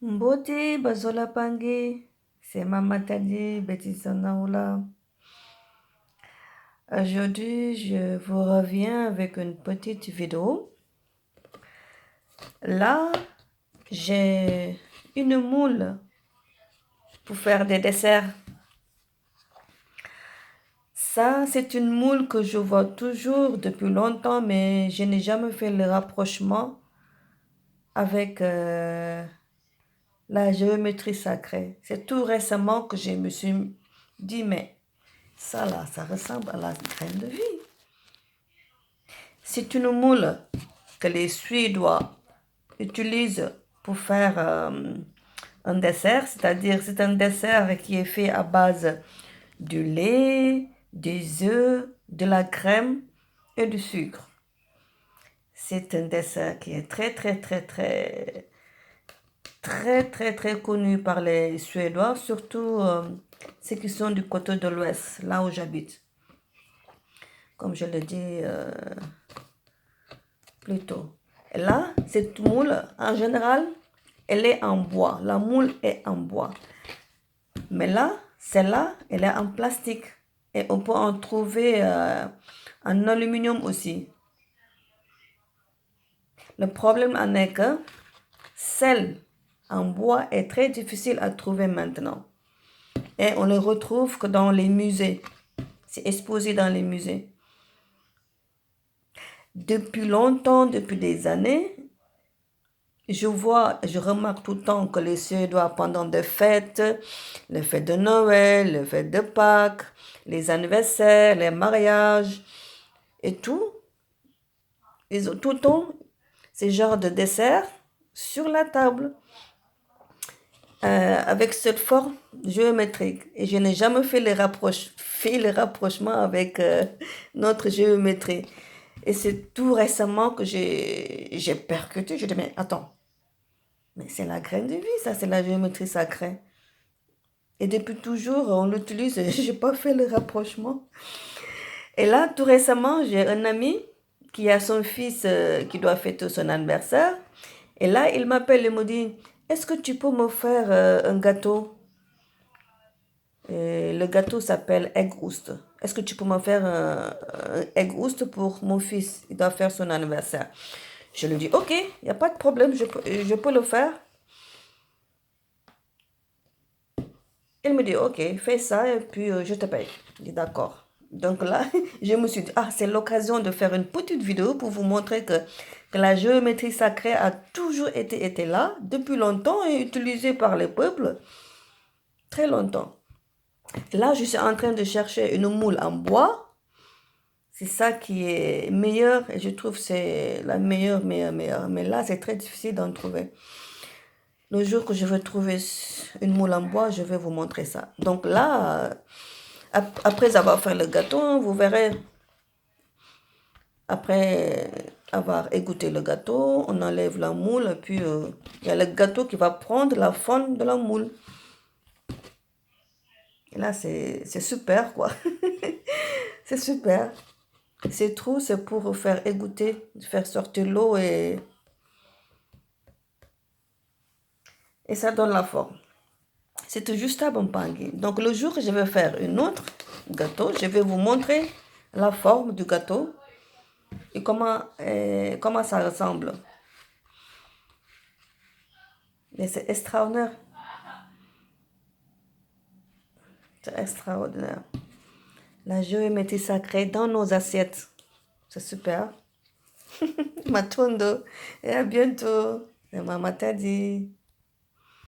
Mbote Bazola Pangue, c'est Maman Tadi Betty Sanaoula. Aujourd'hui, je vous reviens avec une petite vidéo. Là, j'ai une moule pour faire des desserts. Ça, c'est une moule que je vois toujours depuis longtemps, mais je n'ai jamais fait le rapprochement avec la géométrie sacrée. C'est tout récemment que je me suis dit, mais ça là, ça ressemble à la graine de vie. C'est une moule que les Suédois utilisent pour faire un dessert, c'est-à-dire c'est un dessert qui est fait à base du lait, des œufs, de la crème et du sucre. C'est un dessert qui est très connu par les Suédois, surtout ceux qui sont du côté de l'Ouest, là où j'habite. Comme je le dis plus tôt. Et là, cette moule, en général, elle est en bois. La moule est en bois. Mais là, celle-là, elle est en plastique. Et on peut en trouver en aluminium aussi. Le problème en est que celle en bois est très difficile à trouver maintenant. Et on ne le retrouve que dans les musées. C'est exposé dans les musées. Depuis longtemps, depuis des années, je remarque tout le temps que les Suédois, pendant des fêtes, les fêtes de Noël, les fêtes de Pâques, les anniversaires, les mariages et tout, ils ont tout le temps ces genres de desserts sur la table avec cette forme géométrique. Et je n'ai jamais fait les rapprochements avec notre géométrie. Et c'est tout récemment que j'ai percuté. Je dis, mais attends, mais c'est la graine de vie, ça, c'est la géométrie sacrée. Et depuis toujours, on l'utilise, je n'ai pas fait le rapprochement. Et là, tout récemment, j'ai un ami qui a son fils qui doit fêter son anniversaire. Et là, il m'appelle et me dit, est-ce que tu peux me faire un gâteau? Et le gâteau s'appelle Egg Oost. Est-ce que tu peux me faire un Egg Oost pour mon fils? Il doit faire son anniversaire. Je lui dis, ok, il n'y a pas de problème, je peux le faire. Il me dit, ok, fais ça et puis je te paye. Je dis, d'accord. Donc là, je me suis dit, ah, c'est l'occasion de faire une petite vidéo pour vous montrer que la géométrie sacrée a toujours été là, depuis longtemps et utilisée par les peuples, très longtemps. Là, je suis en train de chercher une moule en bois. C'est ça qui est meilleur et je trouve que c'est la meilleure. Mais là, c'est très difficile d'en trouver. Le jour que je vais trouver une moule en bois, je vais vous montrer ça. Donc là, après avoir fait le gâteau, vous verrez, après avoir égoutté le gâteau, on enlève la moule et puis il y a le gâteau qui va prendre la forme de la moule. Et là, c'est super, quoi. C'est super. Ces trous, c'est pour faire égoutter, faire sortir l'eau et ça donne la forme. C'est juste à Bompangui. Donc le jour que je vais faire une autre gâteau, je vais vous montrer la forme du gâteau et comment ça ressemble. Mais c'est extraordinaire. C'est extraordinaire. La géométrie sacrée dans nos assiettes. C'est super. Matondo. Et à bientôt. C'est Maman Tadi.